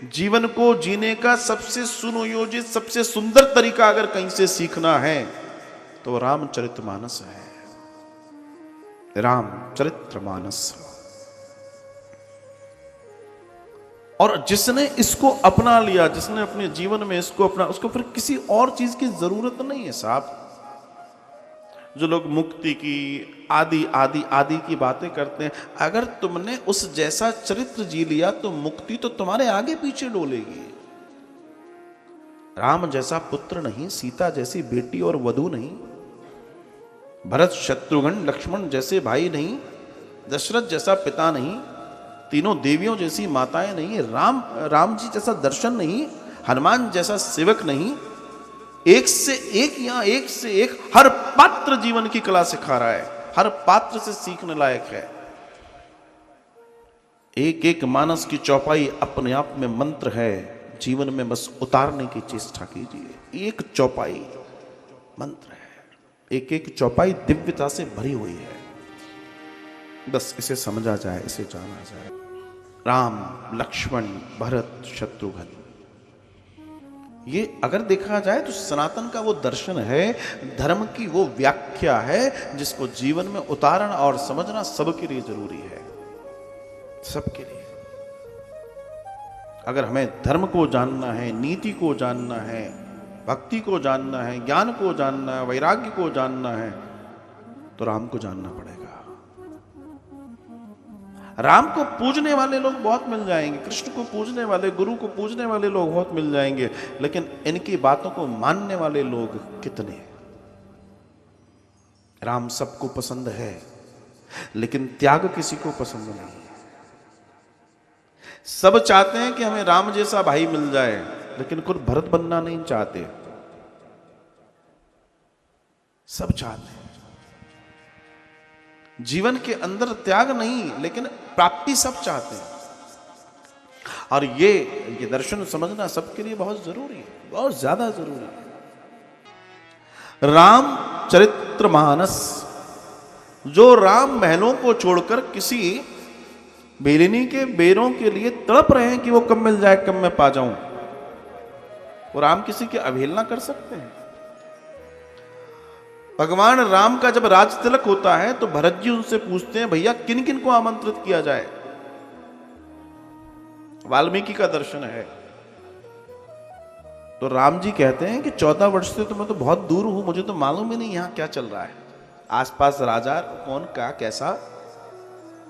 जीवन को जीने का सबसे सुनियोजित, सबसे सुंदर तरीका अगर कहीं से सीखना है तो रामचरितमानस है। रामचरितमानस। और जिसने इसको अपना लिया, जिसने अपने जीवन में इसको अपना, उसको फिर किसी और चीज की जरूरत नहीं है साहब। जो लोग मुक्ति की आदि आदि आदि की बातें करते हैं, अगर तुमने उस जैसा चरित्र जी लिया तो मुक्ति तो तुम्हारे आगे पीछे डोलेगी। राम जैसा पुत्र नहीं, सीता जैसी बेटी और वधू नहीं, भरत शत्रुघ्न लक्ष्मण जैसे भाई नहीं, दशरथ जैसा पिता नहीं, तीनों देवियों जैसी माताएं नहीं, राम जी जैसा दर्शन नहीं, हनुमान जैसा सेवक नहीं। एक से एक, यहां एक से एक हर पात्र जीवन की कला सिखा रहा है, हर पात्र से सीखने लायक है। एक एक मानस की चौपाई अपने आप में मंत्र है, जीवन में बस उतारने की चेष्टा कीजिए। एक चौपाई मंत्र है, एक एक चौपाई दिव्यता से भरी हुई है। बस इसे समझा जाए, इसे जाना जाए। राम लक्ष्मण भरत शत्रुघ्न, ये अगर देखा जाए तो सनातन का वो दर्शन है, धर्म की वो व्याख्या है जिसको जीवन में उतारना और समझना सबके लिए जरूरी है, सबके लिए। अगर हमें धर्म को जानना है, नीति को जानना है, भक्ति को जानना है, ज्ञान को जानना है, वैराग्य को जानना है, तो राम को जानना पड़ेगा। राम को पूजने वाले लोग बहुत मिल जाएंगे, कृष्ण को पूजने वाले, गुरु को पूजने वाले लोग बहुत मिल जाएंगे, लेकिन इनकी बातों को मानने वाले लोग कितने? राम सबको पसंद है, लेकिन त्याग किसी को पसंद नहीं। सब चाहते हैं कि हमें राम जैसा भाई मिल जाए, लेकिन खुद भरत बनना नहीं चाहते। सब चाहते हैं जीवन के अंदर त्याग नहीं, लेकिन प्राप्ति सब चाहते हैं। और ये दर्शन समझना सबके लिए बहुत जरूरी है, बहुत ज्यादा जरूरी है। रामचरितमानस, जो राम महलों को छोड़कर किसी बेलिनी के बेरों के लिए तड़प रहे हैं कि वो कब मिल जाए, कब मैं पा जाऊं, वो राम किसी की अवहेलना कर सकते हैं? भगवान राम का जब राज तिलक होता है तो भरत जी उनसे पूछते हैं, भैया किन किन को आमंत्रित किया जाए? वाल्मीकि का दर्शन है। तो राम जी कहते हैं कि 14 वर्ष से तो मैं तो बहुत दूर हूं, मुझे तो मालूम ही नहीं यहां क्या चल रहा है, आसपास राजा कौन क्या कैसा,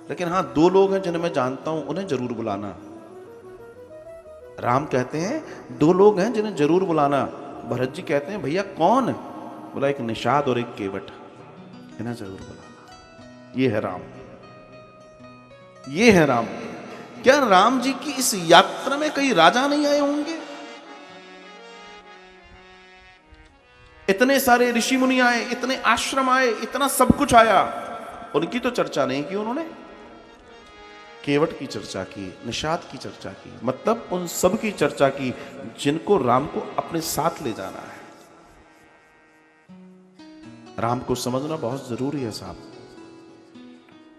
लेकिन हां 2 लोग हैं जिन्हें मैं जानता हूं, उन्हें जरूर बुलाना। राम कहते हैं 2 लोग हैं जिन्हें जरूर बुलाना। भरत जी कहते हैं भैया कौन? बोला एक निषाद और एक केवट, इन्हें जरूर बुलाना। ये है राम, ये है राम। क्या राम जी की इस यात्रा में कई राजा नहीं आए होंगे? इतने सारे ऋषि मुनि आए, इतने आश्रम आए, इतना सब कुछ आया, उनकी तो चर्चा नहीं की उन्होंने। केवट की चर्चा की, निषाद की चर्चा की, मतलब उन सब की चर्चा की जिनको राम को अपने साथ ले जाना है। राम को समझना बहुत जरूरी है साहब,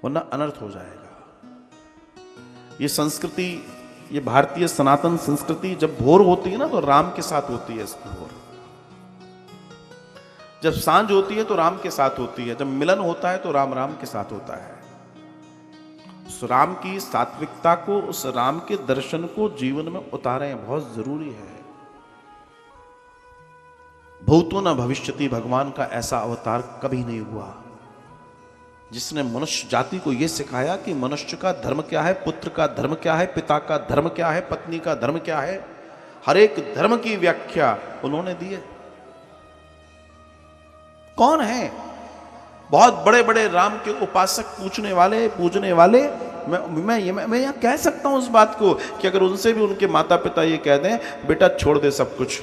वरना अनर्थ हो जाएगा। ये संस्कृति, ये भारतीय सनातन संस्कृति जब भोर होती है ना तो राम के साथ होती है इसकी भोर। जब सांझ होती है तो राम के साथ होती है, जब मिलन होता है तो राम राम के साथ होता है। उस राम की सात्विकता को, उस राम के दर्शन को जीवन में उतारें, बहुत जरूरी है। भूतो न भविष्यति, भगवान का ऐसा अवतार कभी नहीं हुआ जिसने मनुष्य जाति को यह सिखाया कि मनुष्य का धर्म क्या है, पुत्र का धर्म क्या है, पिता का धर्म क्या है, पत्नी का धर्म क्या है। हर एक धर्म की व्याख्या उन्होंने दी है। कौन है? बहुत बड़े बड़े राम के उपासक, पूजने वाले। मैं यहां कह सकता हूं उस बात को कि अगर उनसे भी उनके माता पिता ये कह दें बेटा छोड़ दे सब कुछ,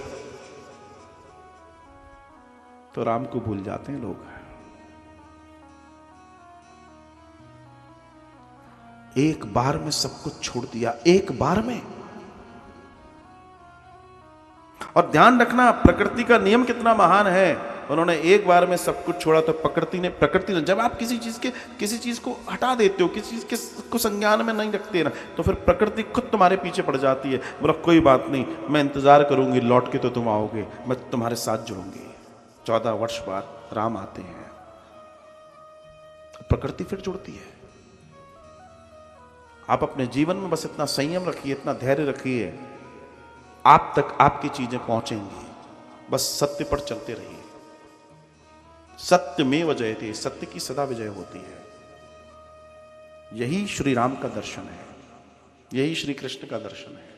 तो राम को भूल जाते हैं लोग। एक बार में सब कुछ छोड़ दिया, एक बार में। और ध्यान रखना, प्रकृति का नियम कितना महान है। उन्होंने एक बार में सब कुछ छोड़ा तो प्रकृति ने जब आप किसी चीज को हटा देते हो, किसी चीज को संज्ञान में नहीं रखते ना, तो फिर प्रकृति खुद तुम्हारे पीछे पड़ जाती है। बोला कोई बात नहीं, मैं इंतजार करूंगी, लौट के तो तुम आओगे, मैं तुम्हारे साथ जुड़ूंगी। 14 वर्ष बाद राम आते हैं, प्रकृति फिर जुड़ती है। आप अपने जीवन में बस इतना संयम रखिए, इतना धैर्य रखिए, आप तक आपकी चीजें पहुंचेंगी। बस सत्य पर चलते रहिए। सत्य में जयते, सत्य की सदा विजय होती है। यही श्री राम का दर्शन है, यही श्री कृष्ण का दर्शन है।